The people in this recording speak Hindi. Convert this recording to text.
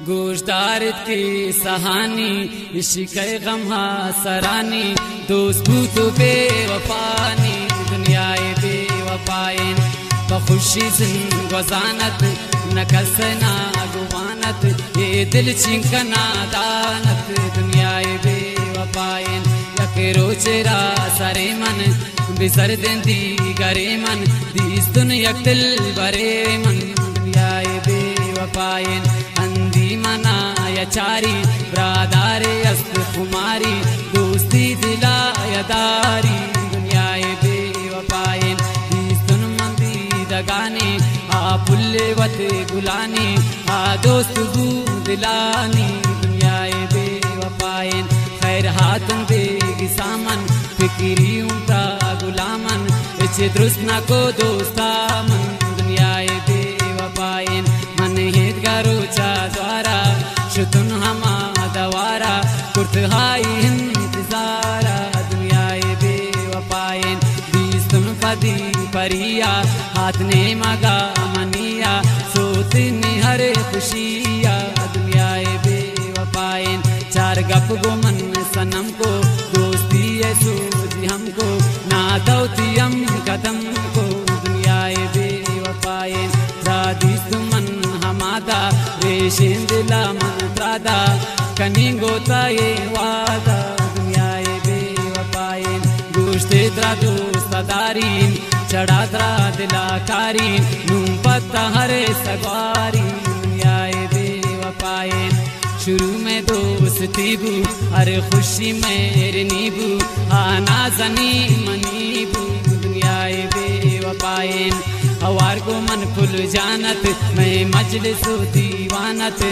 गोश्तारत की सहानी इश्क़ गम सरानी दोस्त तो बेवफानी दुनियाए बेवफाइन बखुशी गुजानत न कसना गुवानत ये दिल चिंकना दानत दुनियाए बेवफाइन यके रोचेरा सरे मन बिसर देंदी गरे मन दीस दुनिया दिल बरे मन दुनियाए बेवफाइन अंधी मना याचारी ब्रादारे अस्त कुमारी दोस्ती दिला यदारी दुनियाए बेवफाइन दीस्तुन मंदी दगानी आ पुल्ले वते गुलानी आ दोस्त बू दिलानी दुनियाए बेवफाइन खैर हाथन बेगी सामन फिक्री उमता गुलामन इचे दुरुस्ना को दोस्तामन दुनियाए बेवफाइन मन हेत गरोचा द्वारा शुतुन हमा दवारा कुर्त हाई इंतजारा दुनियाए बेवफाइन बीस्तुन पदी परिया हाथ ने मगा मनिया सोतनी हरे खुशिया दुनियाए बेवफाइन चार गप गो मन सनम को दोस्ती है सूझी हमको ना दौती हम कदम को दुनियाए बेवफाइन राधी सुमन हमादा रेशें दिला मंत्रादा कनी गोता ये वादा दुनियाए बेवफाइन गोश्ते द्रा दोस्तदारीन चढ़ा द्रा दिलाकारीन नूम पत्ता हरे सगवारी दुनियाए बेवफाइन शुरू में दोस्ती बू अरे खुशी मेरे नीबू आना जनी मनीबू दुनियाए बेवफाइन अवार को मन फुल जानत मैं मजलिस दीवानत